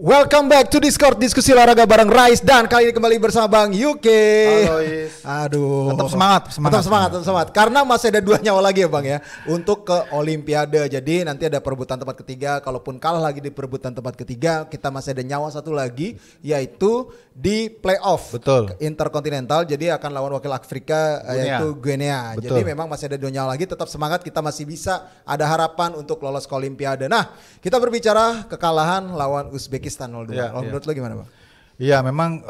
Welcome back to Discord diskusi olahraga bareng Rais dan kali ini kembali bersama Bang Yuke. Halo Is. Aduh. Tetap semangat. Karena masih ada 2 nyawa lagi ya Bang ya untuk ke Olimpiade. Jadi nanti ada perebutan tempat ketiga. Kalaupun kalah lagi di perebutan tempat ketiga, kita masih ada nyawa 1 lagi yaitu di playoff. Betul. Interkontinental. Jadi akan lawan wakil Afrika yaitu Guinea. Betul. Jadi memang masih ada 2 nyawa lagi. Tetap semangat, kita masih bisa ada harapan untuk lolos ke Olimpiade. Nah, kita berbicara kekalahan lawan Uzbekistan 0-2. Menurut lo gimana Bang? Iya memang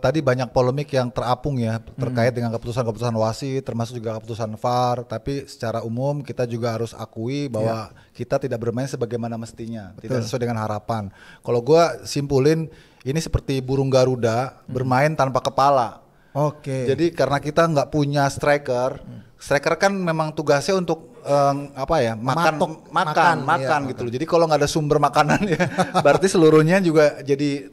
tadi banyak polemik yang terapung ya terkait dengan keputusan-keputusan wasit termasuk juga keputusan VAR, tapi secara umum kita juga harus akui bahwa kita tidak bermain sebagaimana mestinya. Betul. Tidak sesuai dengan harapan. Kalau gua simpulin ini seperti burung Garuda bermain tanpa kepala. Oke. Jadi karena kita nggak punya striker kan memang tugasnya untuk makan gitu loh. Jadi kalau nggak ada sumber makanan ya, berarti seluruhnya juga jadi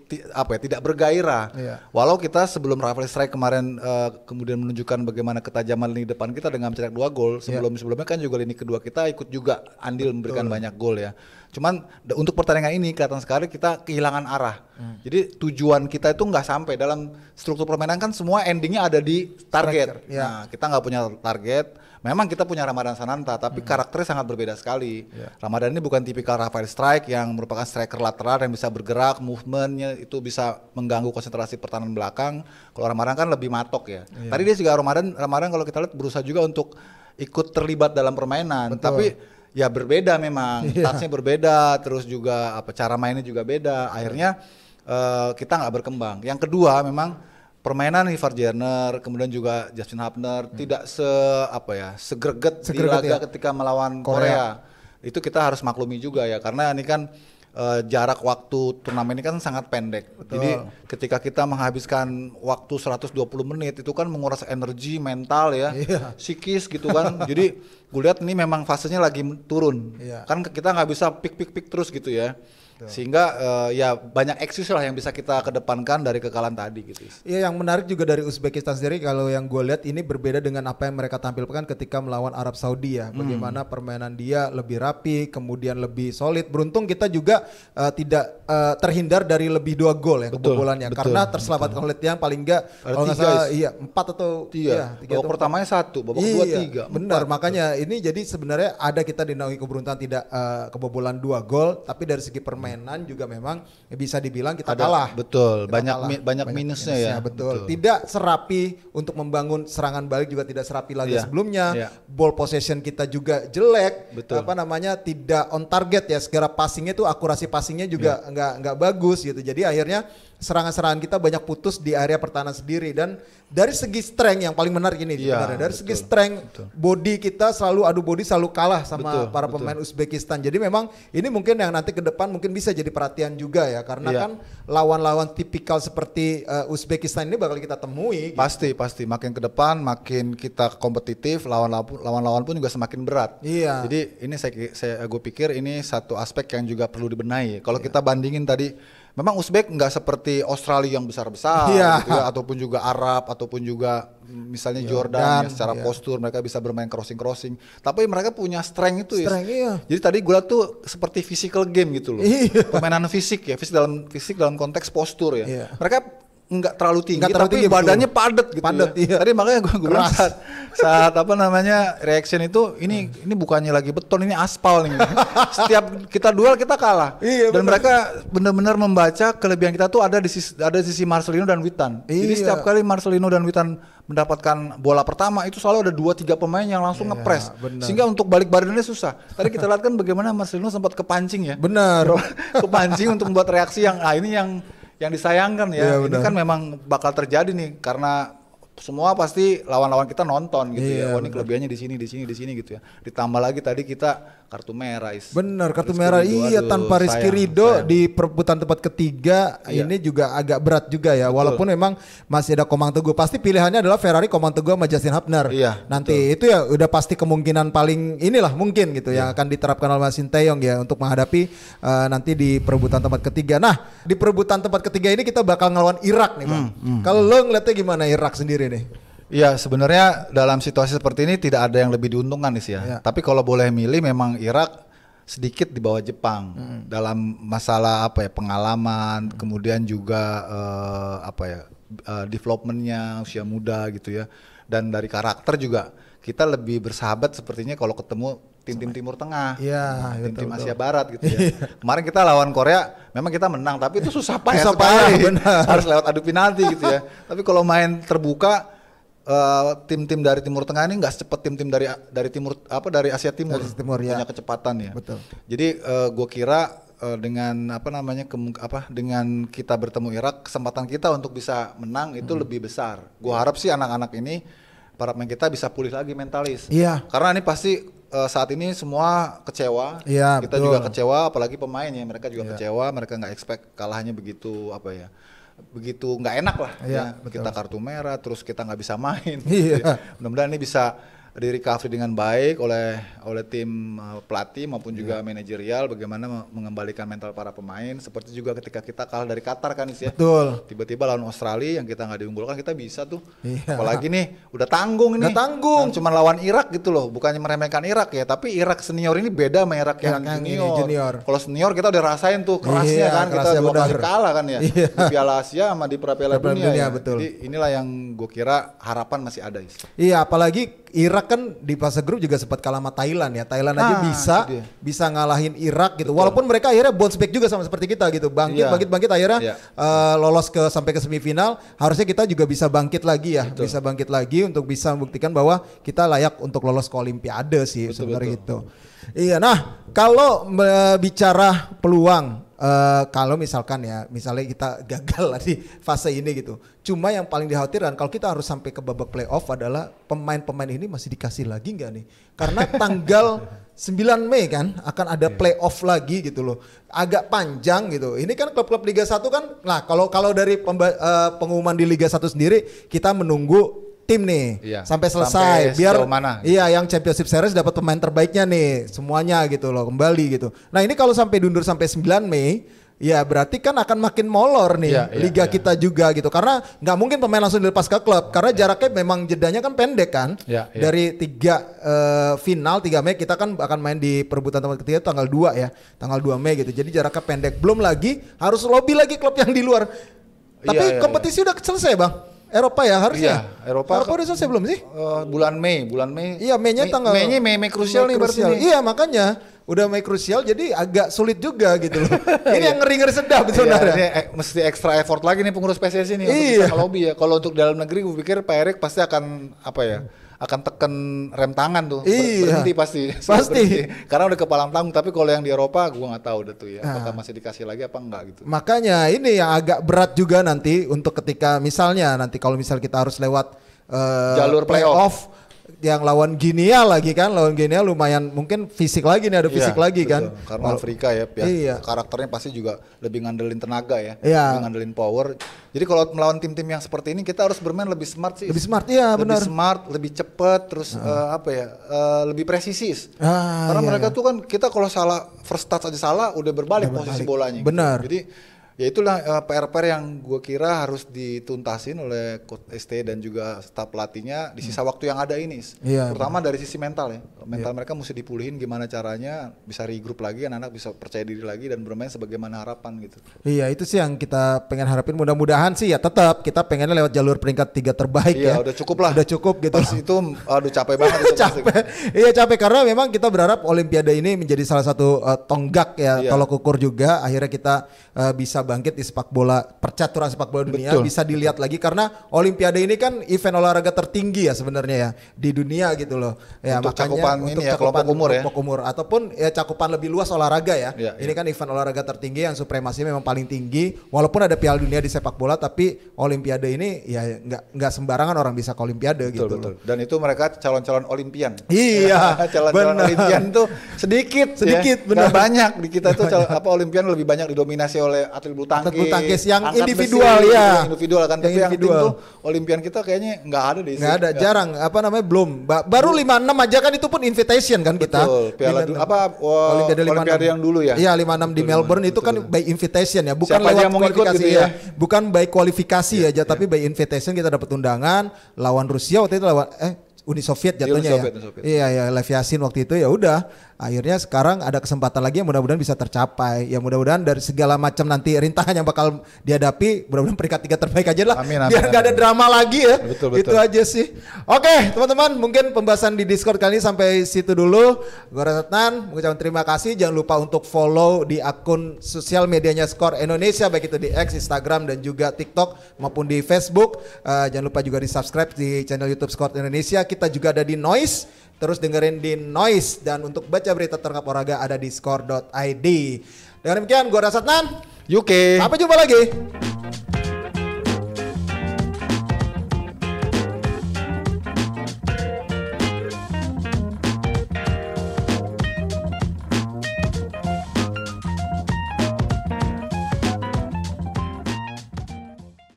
tidak bergairah. Iya. Walau kita sebelum Rafael Strike kemarin kemudian menunjukkan bagaimana ketajaman lini depan kita dengan mencetak 2 gol. Sebelumnya kan juga lini kedua kita ikut juga andil memberikan banyak gol ya. Cuman untuk pertandingan ini kelihatan sekali kita kehilangan arah. Jadi tujuan kita itu nggak sampai dalam struktur permainan kan semua endingnya ada di target. Nah kita nggak punya target. Memang kita punya Ramadan Sananta, tapi karakternya sangat berbeda sekali. Ramadan ini bukan tipikal Rafael Strike yang merupakan striker lateral yang bisa bergerak, movementnya itu bisa mengganggu konsentrasi pertahanan belakang. Kalau Ramadan kan lebih matok ya. Tadi dia juga Ramadan kalau kita lihat berusaha juga untuk ikut terlibat dalam permainan. Betul. Tapi ya berbeda memang, touch-nya berbeda, terus juga cara mainnya juga beda. Akhirnya kita nggak berkembang. Yang kedua memang permainan Ivar Jenner, kemudian juga Justin Hubner tidak segreget di laga ketika melawan Korea. Itu kita harus maklumi juga ya, karena ini kan jarak waktu turnamen ini kan sangat pendek. Betul. Jadi ketika kita menghabiskan waktu 120 menit itu kan menguras energi mental ya, psikis gitu kan. Jadi gue lihat ini memang fasenya lagi turun. Kan kita nggak bisa pik terus gitu ya. Betul. Sehingga ya banyak excuse lah yang bisa kita kedepankan dari kekalahan tadi gitu. Iya, yang menarik juga dari Uzbekistan sendiri kalau yang gue lihat ini berbeda dengan apa yang mereka tampilkan ketika melawan Arab Saudi ya. Bagaimana permainan dia lebih rapi, kemudian lebih solid. Beruntung kita juga tidak terhindar dari lebih 2 gol ya kebobolannya. Karena terselamatkan oleh Tiang paling enggak kalau nggak salah 4 atau 3. Babak pertamanya 1, babak kedua 3. Benar, makanya ini jadi sebenarnya ada kita dinaungi keberuntungan tidak kebobolan 2 gol, tapi dari segi permainan juga memang bisa dibilang kita kalah. Betul, kita banyak minusnya ya. Betul. Tidak serapi untuk membangun serangan balik juga tidak serapi lagi sebelumnya. Ball possession kita juga jelek. Betul. Tidak on target ya. Segera passingnya itu akurasi passingnya juga nggak bagus gitu. Jadi akhirnya serangan-serangan kita banyak putus di area pertahanan sendiri. Dan dari segi strength yang paling menarik ini sebenarnya. Dari segi strength body kita selalu adu body selalu kalah sama para pemain Uzbekistan. Jadi memang ini mungkin yang nanti ke depan mungkin bisa jadi perhatian juga ya, karena kan lawan-lawan tipikal seperti Uzbekistan ini bakal kita temui. Pasti makin ke depan makin kita kompetitif, lawan-lawan pun juga semakin berat. Iya. Jadi ini gue pikir ini satu aspek yang juga perlu dibenahi. Kalau kita bandingin tadi, memang Uzbek nggak seperti Australia yang besar-besar gitu ya, ataupun juga Arab, ataupun juga misalnya Jordan ya, secara postur mereka bisa bermain crossing. Tapi mereka punya strength itu ya. Jadi tadi gue lihat tuh seperti physical game gitu loh. Permainan fisik ya, fisik dalam konteks postur ya. Mereka nggak terlalu tinggi tapi badannya padat gitu. Tadi makanya gue bilang saat reaction itu ini bukannya lagi beton, ini aspal nih. Setiap kita duel kita kalah. Dan mereka benar-benar membaca kelebihan kita tuh ada di sisi Marcelino dan Witan. Jadi setiap kali Marcelino dan Witan mendapatkan bola pertama itu selalu ada 2-3 pemain yang langsung ngepres. Sehingga untuk balik badannya susah. Tadi kita lihat kan bagaimana Marcelino sempat kepancing ya. Benar. Kepancing untuk membuat reaksi yang disayangkan ya. Ini kan memang bakal terjadi nih karena semua pasti lawan-lawan kita nonton gitu ya. Wah ini kelebihannya di sini gitu ya. Ditambah lagi tadi kita kartu merah. Bener, kartu merah. Tanpa Rizky Ridho di perebutan tempat ketiga ini juga agak berat juga ya. Walaupun memang masih ada Komang Teguh. Pasti pilihannya adalah Ferrari, Komang Teguh sama Justin Hubner. Nanti itu ya udah pasti kemungkinan paling mungkin gitu yang akan diterapkan oleh Sinteyong ya untuk menghadapi nanti di perebutan tempat ketiga. Nah, di perebutan tempat ketiga ini kita bakal ngelawan Irak nih Bang. Kalau lo ngeliatnya gimana Irak sendiri nih? Iya sebenarnya dalam situasi seperti ini tidak ada yang lebih diuntungkan nih sih ya. Tapi kalau boleh milih memang Irak sedikit di bawah Jepang dalam masalah apa ya, pengalaman, kemudian juga developmentnya, usia muda gitu ya, dan dari karakter juga kita lebih bersahabat sepertinya kalau ketemu tim-tim Timur Tengah, tim-tim Asia Barat gitu ya. Kemarin kita lawan Korea, memang kita menang, tapi itu susah payah sekali, harus lewat adu penalti gitu ya. Tapi kalau main terbuka, tim-tim dari Timur Tengah ini nggak secepat tim-tim dari timur dari Asia Timur, punya kecepatan ya. Betul. Jadi gue kira dengan dengan kita bertemu Irak, kesempatan kita untuk bisa menang itu lebih besar. Gue harap sih anak-anak ini, para pemain kita bisa pulih lagi mentalis. Iya. Karena ini pasti saat ini semua kecewa. Iya, kita juga kecewa, apalagi pemainnya, mereka juga kecewa, mereka nggak expect kalahnya begitu begitu nggak enak lah ya. Kita kartu merah, terus kita nggak bisa main. Mudah-mudahan ini bisa di recovery dengan baik oleh tim pelatih maupun juga manajerial, bagaimana mengembalikan mental para pemain, seperti juga ketika kita kalah dari Qatar kan ya. Betul. Tiba-tiba lawan Australia yang kita nggak diunggulkan, kita bisa tuh. Apalagi nih udah tanggung ini. Cuma lawan Irak gitu loh, bukannya meremehkan Irak ya, tapi Irak senior ini beda sama Irak yang junior. Kalau senior kita udah rasain tuh kerasnya kan, kita 2 kali kalah kan ya. Di Piala Asia sama di Piala Dunia ya. Betul. Jadi inilah yang gue kira harapan masih ada. Iya, apalagi Irak kan di fase grup juga sempat kalah sama Thailand ya. Thailand aja bisa ngalahin Irak gitu. Betul. Walaupun mereka akhirnya bounce back juga sama seperti kita gitu. Bangkit akhirnya lolos sampai ke semifinal. Harusnya kita juga bisa bangkit lagi ya. Betul. Bisa bangkit lagi untuk bisa membuktikan bahwa kita layak untuk lolos ke Olimpiade sih sebenarnya gitu. Iya, nah kalau bicara peluang, kalau misalnya kita gagal lah di fase ini gitu. Cuma yang paling dikhawatirkan kalau kita harus sampai ke babak playoff adalah pemain-pemain ini masih dikasih lagi nggak nih? Karena tanggal 9 Mei kan akan ada playoff lagi gitu loh. Agak panjang gitu. Ini kan klub-klub Liga 1 kan, nah kalau dari pengumuman di Liga 1 sendiri kita menunggu tim nih sampai selesai biar yang Championship Series dapat pemain terbaiknya nih semuanya gitu loh, kembali gitu. Nah ini kalau sampai diundur sampai 9 Mei ya berarti kan akan makin molor nih liga kita juga gitu, karena nggak mungkin pemain langsung dilepas ke klub karena jaraknya memang jedanya kan pendek kan. Dari 3 final 3 Mei kita kan akan main di perebutan tempat ketiga tanggal 2 ya, tanggal 2 Mei gitu, jadi jaraknya pendek, belum lagi harus lobby lagi klub yang di luar. Tapi kompetisi udah selesai bang. Eropa ya harusnya. Eropa udah selesai belum sih? Bulan Mei. Iya, Mei-nya tanggal. Mei krusial nih berarti. Iya, makanya udah Mei krusial jadi agak sulit juga gitu loh. Ini yang ngeri-ngeri sedap sebenarnya. Mesti extra effort lagi nih pengurus PSSI nih untuk bisa ngelobi ya. Kalau untuk dalam negeri gue pikir Pak Erik pasti akan akan tekan rem tangan tuh, berhenti pasti. Karena udah kepalang tanggung. Tapi kalau yang di Eropa gue nggak tahu udah tuh ya, apakah masih dikasih lagi apa enggak gitu. Makanya ini yang agak berat juga nanti untuk ketika misalnya nanti kalau misal kita harus lewat jalur playoff yang lawan Guinea lagi kan, lawan Guinea lumayan mungkin fisik lagi nih, ada fisik lagi kan. Karena Afrika ya, karakternya pasti juga lebih ngandelin tenaga ya, lebih ngandelin power. Jadi kalau melawan tim-tim yang seperti ini kita harus bermain lebih smart sih. Lebih smart ya, benar. Lebih smart, lebih cepet, terus lebih presisi. Karena mereka tuh kan, kita kalau salah first touch aja salah udah berbalik posisi bolanya. Benar. Gitu. Jadi ya itulah PR-PR yang gue kira harus dituntasin oleh Coach ST dan juga staf pelatihnya di sisa waktu yang ada ini. Terutama dari sisi mental ya. Mental mereka mesti dipulihin, gimana caranya bisa regroup lagi, anak-anak bisa percaya diri lagi dan bermain sebagaimana harapan gitu. Iya, itu sih yang kita pengen harapin. Mudah-mudahan sih ya tetap kita pengennya lewat jalur peringkat 3 terbaik ya. Udah cukup lah. Udah cukup gitu. Pas itu aduh capek banget itu. Capek karena memang kita berharap Olimpiade ini menjadi salah satu tonggak ya, tolok ukur juga. Akhirnya kita bisa bangkit di sepak bola, percaturan sepak bola dunia. Bisa dilihat lagi karena Olimpiade ini kan event olahraga tertinggi ya sebenarnya ya di dunia gitu loh. Ya untuk makanya cakupan untuk ini ya, kelompok umur ataupun ya cakupan lebih luas olahraga ya. Ini kan event olahraga tertinggi yang supremasi memang paling tinggi. Walaupun ada Piala Dunia di sepak bola, tapi Olimpiade ini ya nggak sembarangan orang bisa ke Olimpiade gitu. Betul. Dan itu mereka calon-calon Olimpian. Iya. Calon-calon Olimpian tuh sedikit benar. Gak banyak di kita tuh Olimpian lebih banyak didominasi oleh atlet bulu tangkis yang individual besi, ya. Individual kan, tapi yang tim tuh Olimpian kita kayaknya nggak ada deh. Nggak ada, jarang. Belum. Baru 56 aja kan, itu pun invitation kan kita. Betul. Olimpiade yang dulu ya. Iya, 56 di Melbourne itu kan by invitation ya, bukan lewat kualifikasi gitu ya. Bukan by kualifikasi aja, tapi by invitation kita dapat undangan lawan Rusia waktu itu, lawan Uni Soviet jatuhnya ya. Iya, Lev Yashin waktu itu ya udah. akhirnya sekarang ada kesempatan lagi yang mudah-mudahan bisa tercapai. Ya mudah-mudahan dari segala macam nanti rintangan yang bakal dihadapi, mudah-mudahan peringkat 3 terbaik aja lah. Amin, biar nggak ada drama lagi ya. Betul. Itu aja sih. Oke, teman-teman, mungkin pembahasan di Discord kali ini sampai situ dulu. Gue Ratnan mengucapkan terima kasih. Jangan lupa untuk follow di akun sosial medianya Skor Indonesia, baik itu di X, Instagram, dan juga TikTok maupun di Facebook. Jangan lupa juga di subscribe di channel YouTube Skor Indonesia. Kita juga ada di Noise. Terus dengerin di Noise, dan untuk baca berita terkap olahraga ada di skor.id. Dengan demikian, gue Rasatnan. Yuke. Sampai jumpa lagi.